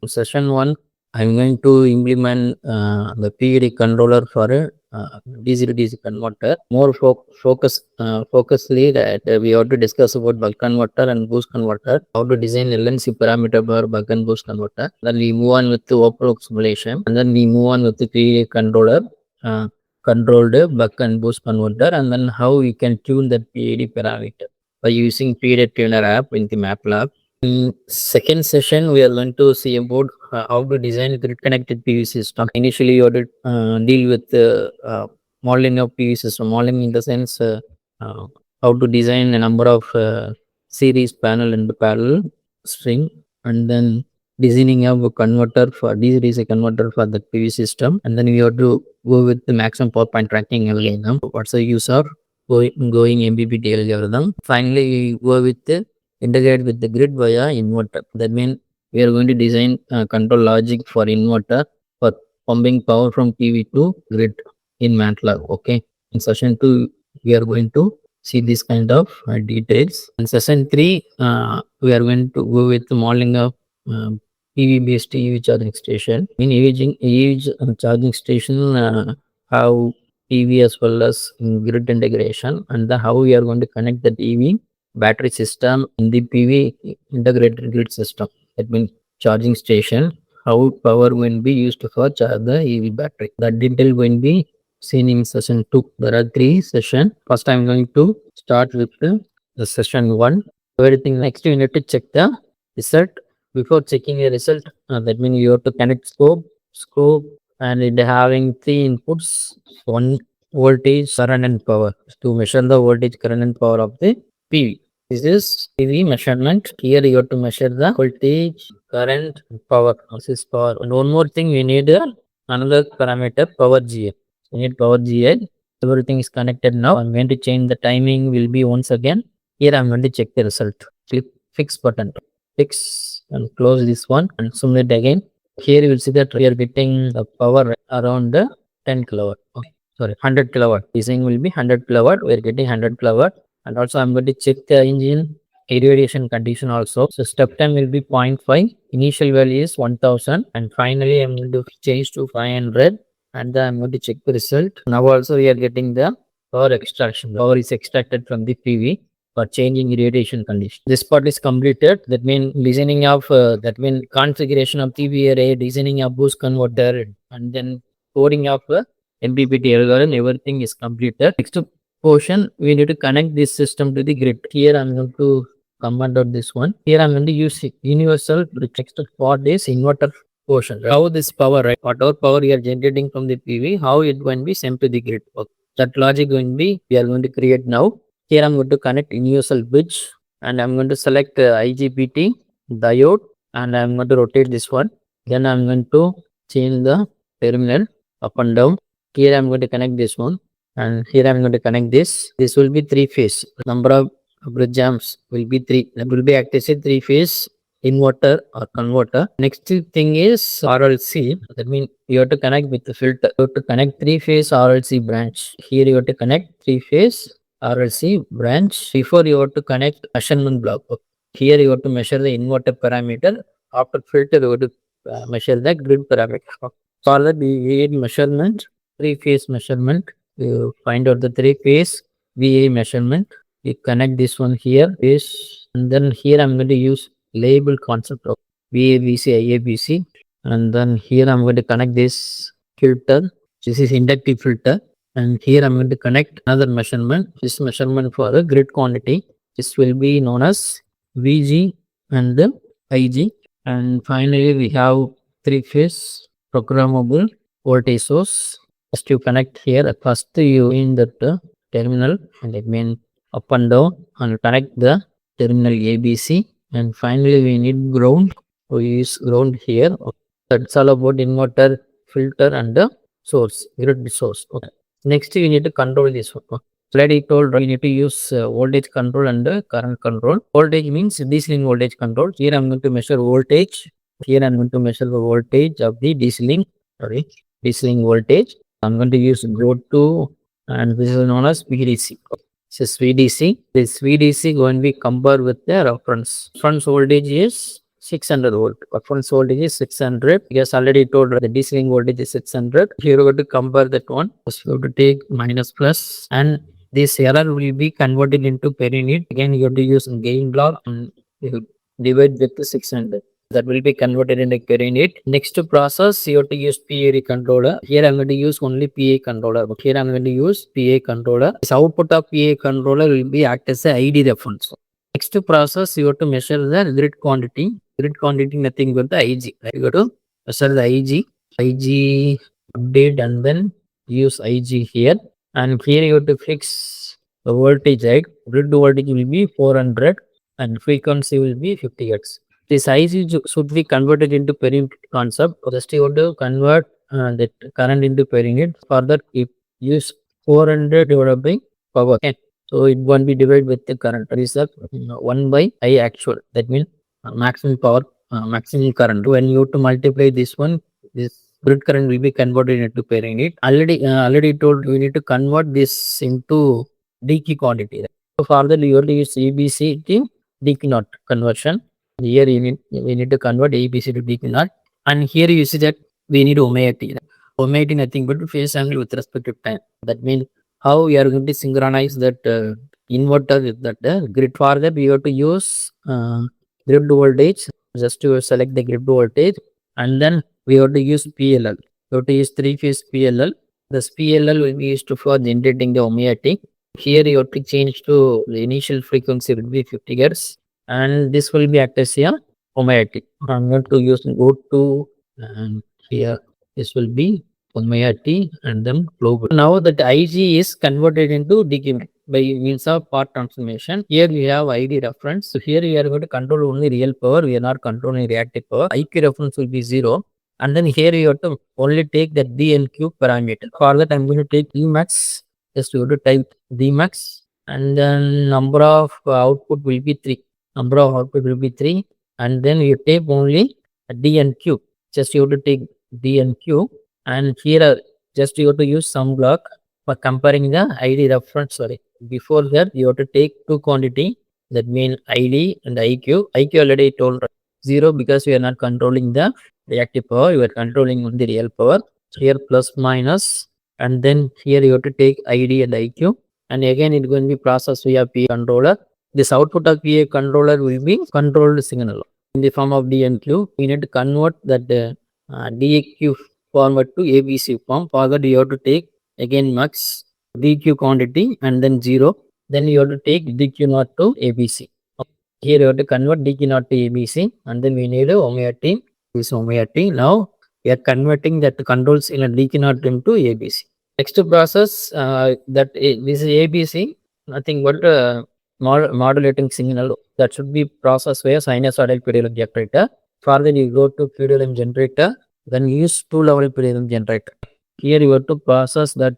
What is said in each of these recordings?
Session 1, I'm going to implement the PID controller for a DC to DC converter. More focusly that we have to discuss about buck converter and boost converter, how to design LNC parameter for buck and boost converter. Then we move on with the open simulation, and then we move on with the PID controller, controlled buck and boost converter, and then how we can tune that PID parameter by using PID tuner app in the MATLAB. In second session, we are going to see about how to design a grid-connected PV system. Initially, you have to deal with modeling of PV system. Modeling in the sense how to design a number of series panel and parallel string, and then designing of a converter for DC converter for the PV system, and then we have to go with the maximum power point tracking algorithm. What's the use of going MPPT algorithm? Finally, we go with the integrate with the grid via inverter. That means we are going to design control logic for inverter for pumping power from PV to grid in MATLAB. Okay. In session 2, we are going to see this kind of details. In session 3, we are going to go with the modeling of PV based EV charging station. In EV charging station, how PV as well as grid integration, and how we are going to connect the EV battery system in the PV integrated grid system. That means charging station, how power will be used for charge the EV battery. That detail will be seen in session 2. There are 3 sessions. First, I am going to start with the session 1. Everything next, you need to check the result. Before checking the result, that means you have to connect scope, and it having 3 inputs: one voltage, current, and power, to measure the voltage, current, and power of the PV. This is PV measurement. Here you have to measure the voltage, current, and power. This is power. And one more thing, we need another parameter, power GA. We need power GA. Everything is connected now. I'm going to change the timing. Will be once again. Here I'm going to check the result. Click fix button. Fix and close this one and simulate again. Here you will see that we are getting the power around 10 kilowatt. Okay. Sorry, 100 kilowatt. This thing will be 100 kilowatt. We are getting 100 kilowatt. And also I'm going to check the engine irradiation condition also. So step time will be 0.5. Initial value is 1000. And finally I'm going to change to 500. And then I'm going to check the result. Now also we are getting the power extraction. Power is extracted from the PV for changing irradiation condition. This part is completed. That means designing of configuration of PV array, designing of boost converter, and then coding of MPPT algorithm. Everything is completed. Next portion, we need to connect this system to the grid. Here I'm going to comment out this one. Here I'm going to use universal bridge. Next part is inverter portion. How this power, right? Whatever power you are generating from the PV, how it going to be sent to the grid. Okay. That logic going to be, we are going to create now. Here I'm going to connect universal bridge, and I'm going to select IGBT diode, and I'm going to rotate this one. Then I'm going to change the terminal up and down. Here I'm going to connect this one, and here I'm going to connect this. This will be 3-phase. Number of bridge amps will be 3. That will be active 3-phase inverter or converter. Next thing is RLC. That means you have to connect with the filter. You have to connect 3-phase RLC branch. Here you have to connect 3-phase RLC branch. Before you have to connect measurement block. Here you have to measure the inverter parameter. After filter you have to measure the grid parameter. For that we need measurement, 3-phase measurement. You find out the 3-phase VA measurement. You connect this one here, and then here I'm going to use label concept of VABC, IABC, and then here I'm going to connect this filter. This is inductive filter, and here I'm going to connect another measurement. This measurement for the grid quantity. This will be known as VG and the IG. And finally we have 3-phase programmable voltage source. First you connect here. First you in that terminal, and it means up and down, and connect the terminal ABC. And finally we need ground. We use ground here. That's all about inverter, filter, and the source, grid source. Okay. Next you need to control this one. Already told you need to use voltage control and current control. Voltage means DC voltage control. Here I'm going to measure voltage. Here I'm going to measure the voltage of the DC voltage. I'm going to use load 2, and this is known as VDC. This is VDC. This VDC going to be compared with the reference. Reference voltage is 600 volt. Reference voltage is 600. Yes, already told the DC link voltage is 600. Here you have to compare that one. So you have to take minus plus, and this error will be converted into per unit. Again, you have to use gain block and you divide with 600. That will be converted into per unit. Next process, you have to use PID controller. Here I'm going to use only PA controller. But here I'm going to use PA controller. This output of PA controller will be act as a ID reference. Next process, you have to measure the grid quantity. Grid quantity nothing but the IG. You have to measure the IG update and then use IG here. And here you have to fix the voltage, right? Grid voltage will be 400 and frequency will be 50 Hz. This IC should be converted into per unit concept. Just you want to convert that current into per unit. For that, if use 400 divided by power. Okay. So it won't be divided with the current. That is 1 by I actual. That means maximum power, maximum current. When you have to multiply this one, this grid current will be converted into per unit. Already told we need to convert this into DQ quantity. So for that, you have to use ABC to DQ naught conversion. Here we need to convert ABC to DQ naught, and here you see that we need omega t. Omega t nothing but phase angle with respect to time. That means how we are going to synchronize that inverter with that grid. For that, we have to use grid voltage. Just to select the grid voltage, and then we have to use PLL. We have to use 3-phase PLL. This PLL will be used for generating the omega t. Here you have to change to the initial frequency will be 50 Hz. And this will be act as a omega t. I'm going to use go to, and here this will be omega t and then global. Now that IG is converted into DQ by means of path transformation. Here we have ID reference. So here we are going to control only real power. We are not controlling reactive power. IQ reference will be 0. And then here you have to only take the D and Q parameter. For that, I'm going to take Emax. Just you have to type Dmax, and then number of output will be 3. Number of output will be 3, and then you take only D and Q. Just you have to take D and Q, and here just you have to use sum block for comparing the ID reference. Sorry, before that you have to take two quantity, that means ID and IQ. IQ already told 0 because we are not controlling the reactive power, you are controlling only real power. So here plus minus, and then here you have to take ID and IQ, and again it is going to be processed via PA controller. This output of PA controller will be controlled signal in the form of D and Q. We need to convert that DQ format to ABC form. For that, you have to take again max DQ quantity and then 0. Then you have to take DQ naught to ABC. Here you have to convert DQ naught to ABC, and then we need omega t. This omega t. Now we are converting that control signal DQ naught into ABC. Next process this is ABC, nothing but modulating signal that should be processed via sinusoidal PWM generator. Further, you go to PWM generator, then use 2-level PWM generator. Here you have to process that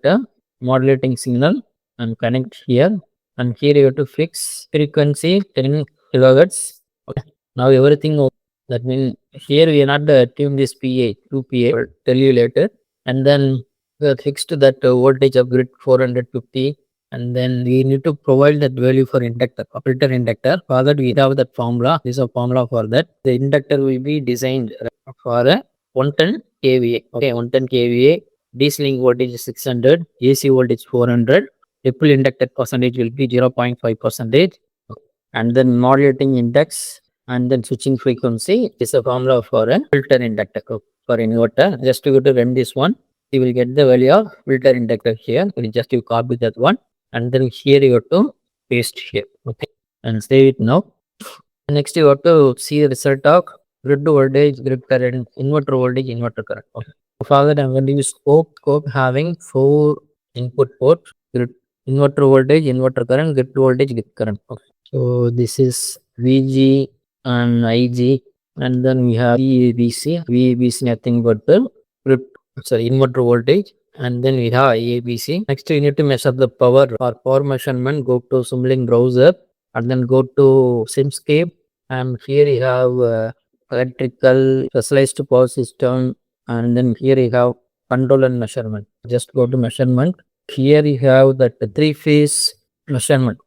modulating signal and connect here, and here you have to fix frequency 10 kHz. Okay. Now everything, that means here we are not tune this PA to PA. I'll tell you later. And then we have fixed that voltage of grid 450. And then we need to provide that value for inductor, filter inductor. For that, we have that formula. This is a formula for that. The inductor will be designed for a 110 kVA. Okay, 110 kVA. DC link voltage is 600, AC voltage 400. Ripple inductor percentage will be 0.5%. And then modulating index and then switching frequency is a formula for a filter inductor for inverter. Just to go to run this one, you will get the value of filter inductor here. You just you copy that one. And then here you have to paste here, okay, and save it now. Next you have to see the result of grid voltage, grid current, inverter voltage, inverter current. Okay. For that, I'm going to use scope having 4 input ports: grid, inverter voltage, inverter current, grid voltage, grid current. Okay. So this is VG and IG, and then we have VABC. VABC nothing but the grid, inverter voltage. And then we have IABC. Next, we need to measure the power. For power measurement, go to Simulink browser and then go to Simscape. And here you have electrical specialized power system. And then here you have control and measurement. Just go to measurement. Here you have that 3-phase measurement.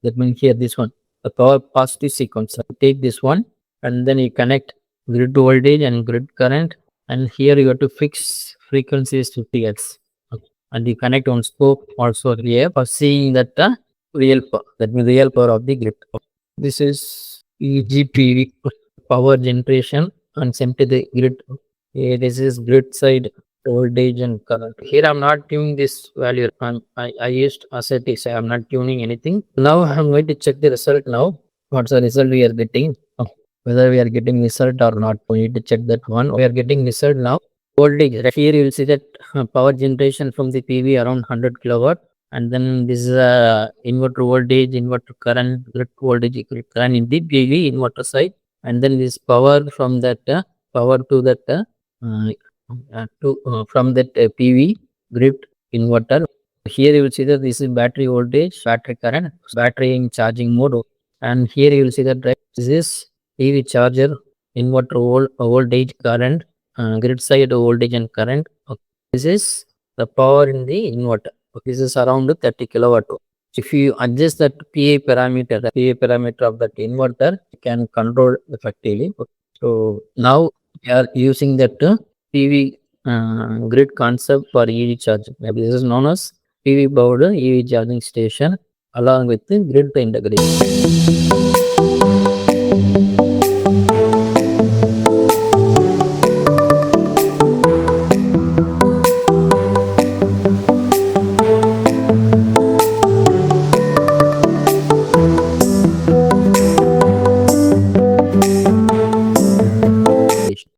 That means here this one, the power positive sequence. Take this one and then you connect grid voltage and grid current, and here you have to fix frequencies 50 Hz. And you connect on scope also here for seeing that real power, that means real power of the grid. This is EGPV power generation and sent to the grid. This is grid side voltage and current. Here I'm not tuning this value. I used as it is. I'm not tuning anything. Now I'm going to check the result now. What's the result we are getting? Whether we are getting result or not. We need to check that one. We are getting result now. Voltage. Right here you will see that power generation from the PV around 100 kilowatt. And then this is inverter voltage, inverter current, grid voltage, grid current in the PV inverter side. And then this power from that power to that from that PV grid inverter. Here you will see that this is battery voltage, battery current, battery in charging mode. And here you will see that this is EV charger, inverter voltage, current, grid side voltage and current. This is the power in the inverter. This is around 30 kilowatt. If you adjust that PA parameter, the PA parameter of that inverter, you can control effectively. So now we are using that PV grid concept for EV charging. This is known as PV powered EV charging station along with the grid integration.